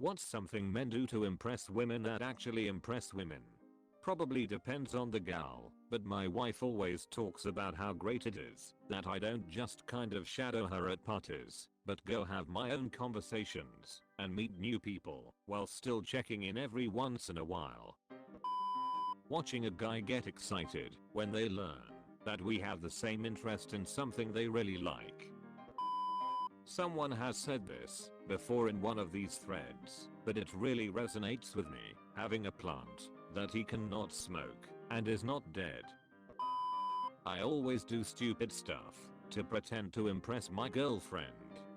What's something men do to impress women that actually impress women? Probably depends on the gal, but my wife always talks about how great it is that I don't just kind of shadow her at parties, but go have my own conversations and meet new people while still checking in every once in a while. Watching a guy get excited when they learn that we have the same interest in something they really like. Someone has said this before in one of these threads, but it really resonates with me, having a plant that he cannot smoke and is not dead. I always do stupid stuff to pretend to impress my girlfriend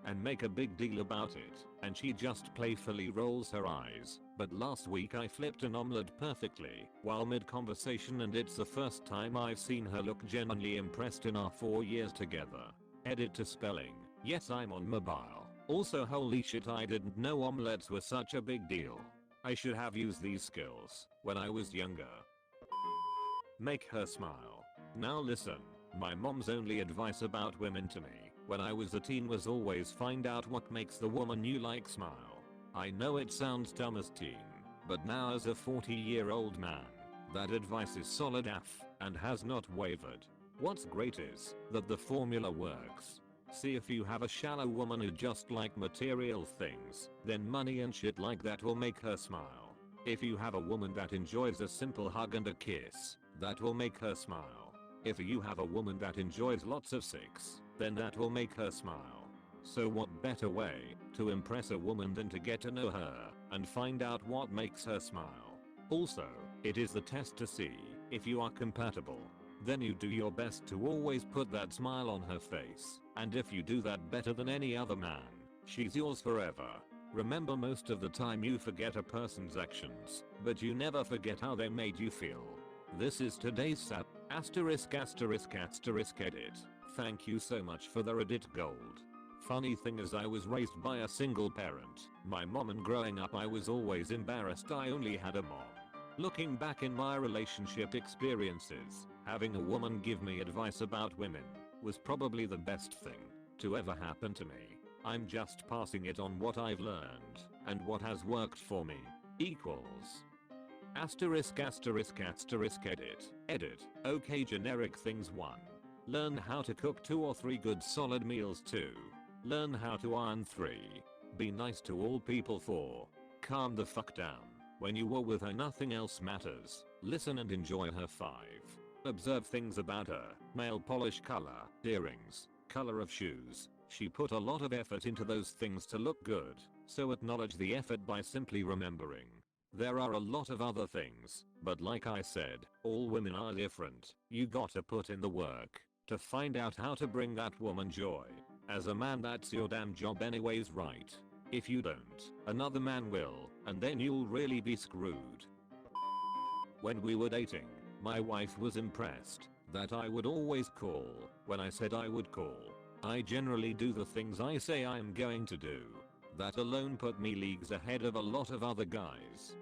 and make a big deal about it, and she just playfully rolls her eyes. But last week I flipped an omelette perfectly while mid-conversation, and it's the first time I've seen her look genuinely impressed in our 4 years together. Edit to spelling. Yes, I'm on mobile. Also, holy shit, I didn't know omelettes were such a big deal. I should have used these skills when I was younger. Make her smile. Now listen, my mom's only advice about women to me when I was a teen was always find out what makes the woman you like smile. I know it sounds dumb as teen, but now as a 40-year-old man, that advice is solid AF and has not wavered. What's great is that the formula works. See, if you have a shallow woman who just like material things, then money and shit like that will make her smile. If you have a woman that enjoys a simple hug and a kiss, that will make her smile. If you have a woman that enjoys lots of sex, then that will make her smile. So what better way to impress a woman than to get to know her and find out what makes her smile? Also, it is the test to see if you are compatible. Then you do your best to always put that smile on her face, and if you do that better than any other man, she's yours forever. Remember, most of the time you forget a person's actions, but you never forget how they made you feel. This is today's sap. Edit. Thank you so much for the Reddit gold. Funny thing is, I was raised by a single parent, my mom, and growing up I was always embarrassed I only had a mom. Looking back in my relationship experiences, having a woman give me advice about women was probably the best thing to ever happen to me. I'm just passing it on what I've learned and what has worked for me. Equals. Edit. Okay, generic things. 1. Learn how to cook 2 or 3 good solid meals. 2. Learn how to iron. 3. Be nice to all people. 4. Calm the fuck down. When you are with her, nothing else matters. Listen and enjoy her. 5. Observe things about her. Nail polish color, earrings, color of shoes. She put a lot of effort into those things to look good, so acknowledge the effort by simply remembering. There are a lot of other things, but like I said, all women are different. You gotta put in the work to find out how to bring that woman joy. As a man, that's your damn job anyways, right? If you don't, another man will, and then you'll really be screwed. When we were dating, my wife was impressed that I would always call when I said I would call. I generally do the things I say I am going to do. That alone put me leagues ahead of a lot of other guys.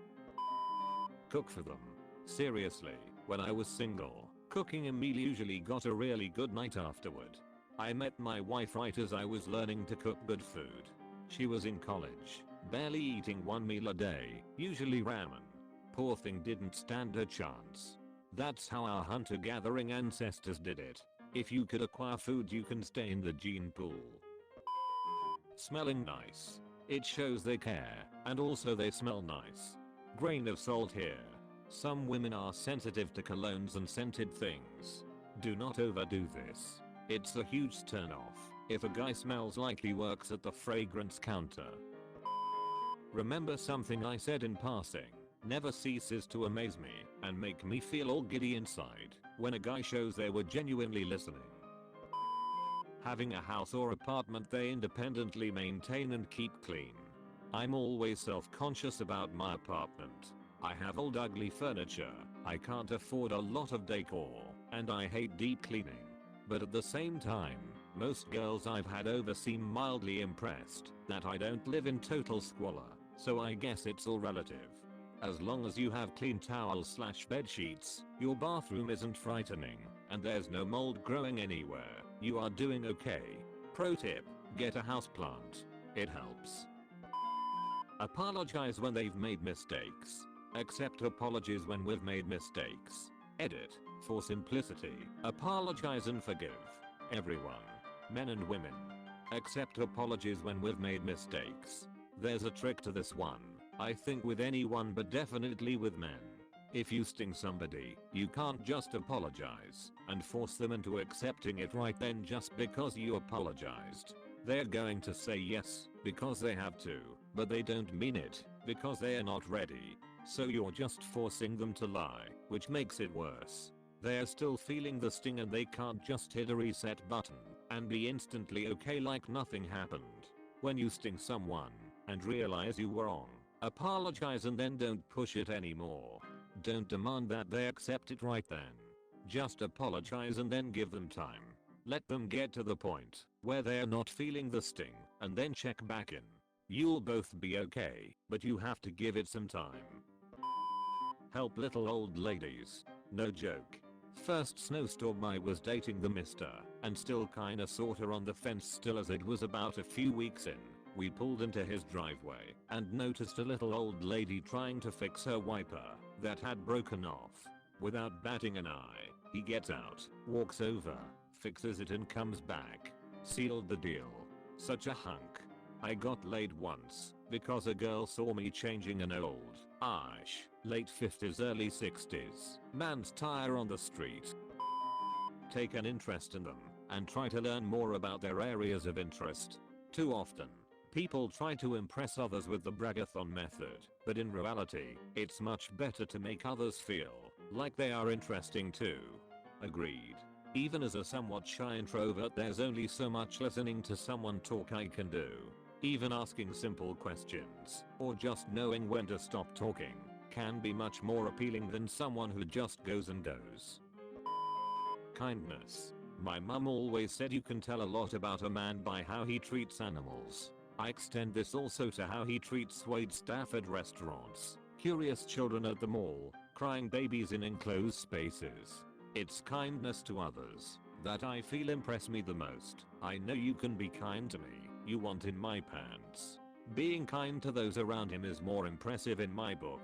Cook for them. Seriously, when I was single, cooking a meal usually got a really good night afterward. I met my wife right as I was learning to cook good food. She was in college, barely eating 1 meal a day, usually ramen. Poor thing didn't stand a chance. That's how our hunter-gathering ancestors did it. If you could acquire food, you can stay in the gene pool. Smelling nice. It shows they care, and also they smell nice. Grain of salt here. Some women are sensitive to colognes and scented things. Do not overdo this. It's a huge turn-off if a guy smells like he works at the fragrance counter. Remember something I said in passing never ceases to amaze me and make me feel all giddy inside when a guy shows they were genuinely listening. Having a house or apartment they independently maintain and keep clean. I'm always self-conscious about my apartment. I have old ugly furniture, I can't afford a lot of decor, and I hate deep cleaning. But at the same time, most girls I've had over seem mildly impressed that I don't live in total squalor, so I guess it's all relative. As long as you have clean towels/bed sheets, your bathroom isn't frightening, and there's no mold growing anywhere, you are doing okay. Pro tip, get a houseplant. It helps. Apologize when they've made mistakes. Accept apologies when we've made mistakes. Edit. For simplicity, apologize and forgive. Everyone. Men and women. Accept apologies when we've made mistakes. There's a trick to this one. I think with anyone but definitely with men. If you sting somebody, you can't just apologize and force them into accepting it right then just because you apologized. They're going to say yes because they have to, but they don't mean it because they are not ready. So you're just forcing them to lie, which makes it worse. They're still feeling the sting and they can't just hit a reset button and be instantly okay like nothing happened. When you sting someone and realize you were wrong, apologize and then don't push it anymore. Don't demand that they accept it right then. Just apologize and then give them time. Let them get to the point where they're not feeling the sting and then check back in. You'll both be okay, but you have to give it some time. Help little old ladies. No joke. First snowstorm I was dating the mister, and still kinda sorta on the fence still as it was about a few weeks in. We pulled into his driveway and noticed a little old lady trying to fix her wiper that had broken off. Without batting an eye, he gets out, walks over, fixes it and comes back. Sealed the deal. Such a hunk. I got laid once because a girl saw me changing an old-ish, late 50s early 60s man's tire on the street. Take an interest in them and try to learn more about their areas of interest. Too often, people try to impress others with the bragathon method, but in reality, it's much better to make others feel like they are interesting too. Agreed. Even as a somewhat shy introvert, there's only so much listening to someone talk I can do. Even asking simple questions, or just knowing when to stop talking, can be much more appealing than someone who just goes and goes. Kindness. My mum always said you can tell a lot about a man by how he treats animals. I extend this also to how he treats wait staff at restaurants, curious children at the mall, crying babies in enclosed spaces. It's kindness to others that I feel impress me the most. I know you can be kind to me. You want in my pants. Being kind to those around him is more impressive in my book.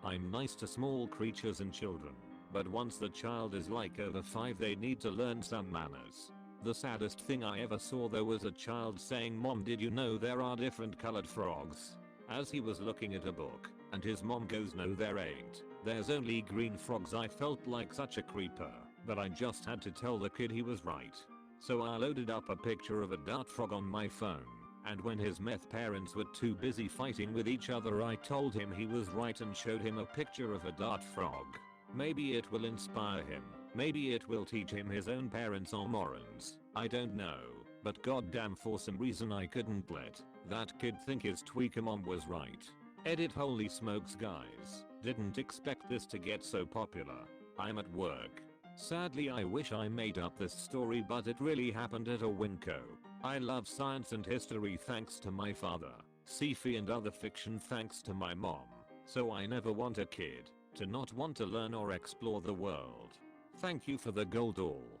I'm nice to small creatures and children, but once the child is like over 5 they need to learn some manners. The saddest thing I ever saw though was a child saying, "Mom, did you know there are different colored frogs?" As he was looking at a book, and his mom goes, "No there ain't. There's only green frogs." I felt like such a creeper, but I just had to tell the kid he was right. So I loaded up a picture of a dart frog on my phone, and when his meth parents were too busy fighting with each other I told him he was right and showed him a picture of a dart frog. Maybe it will inspire him. Maybe it will teach him his own parents are morons. I don't know, but goddamn for some reason I couldn't let that kid think his tweaker mom was right. Edit. Holy smokes guys, didn't expect this to get so popular. I'm at work. Sadly I wish I made up this story but it really happened at a Winco. I love science and history thanks to my father, sci-fi and other fiction thanks to my mom. So I never want a kid to not want to learn or explore the world. Thank you for the gold all.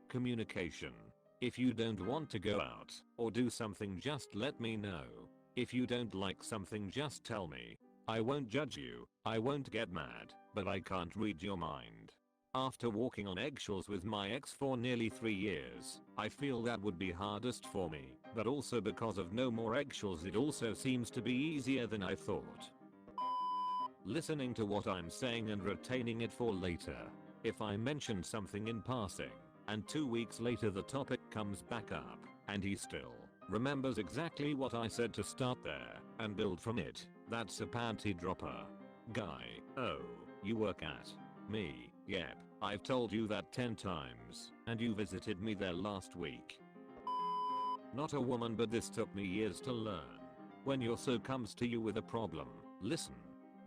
Communication. If you don't want to go out or do something just let me know. If you don't like something just tell me. I won't judge you, I won't get mad, but I can't read your mind. After walking on eggshells with my ex for nearly 3 years, I feel that would be hardest for me, but also because of no more eggshells it also seems to be easier than I thought. Listening to what I'm saying and retaining it for later. If I mention something in passing, and 2 weeks later the topic comes back up, and he still remembers exactly what I said to start there, and build from it, that's a panty dropper. Guy, oh, you work at me, yep, I've told you that 10 times, and you visited me there last week. Not a woman but this took me years to learn. When your so comes to you with a problem, listen.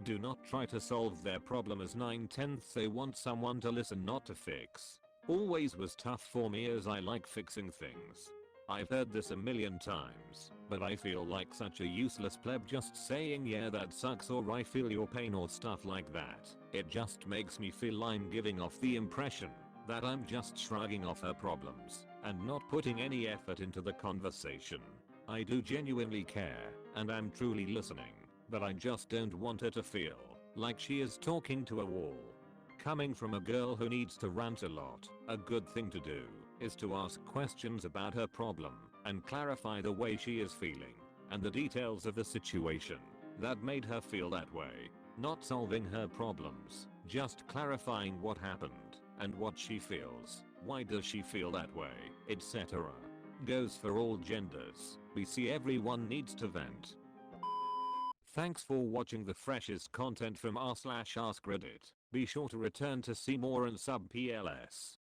Do not try to solve their problem as 9/10 they want someone to listen not to fix. Always was tough for me as I like fixing things. I've heard this a million times, but I feel like such a useless pleb just saying yeah that sucks or I feel your pain or stuff like that. It just makes me feel I'm giving off the impression that I'm just shrugging off her problems and not putting any effort into the conversation. I do genuinely care, and I'm truly listening, but I just don't want her to feel like she is talking to a wall. Coming from a girl who needs to rant a lot, a good thing to do is to ask questions about her problem and clarify the way she is feeling and the details of the situation that made her feel that way. Not solving her problems, just clarifying what happened and what she feels. Why does she feel that way, etc. Goes for all genders. We see everyone needs to vent. Thanks for watching the freshest content from r/AskReddit. Be sure to return to see more and sub PLS.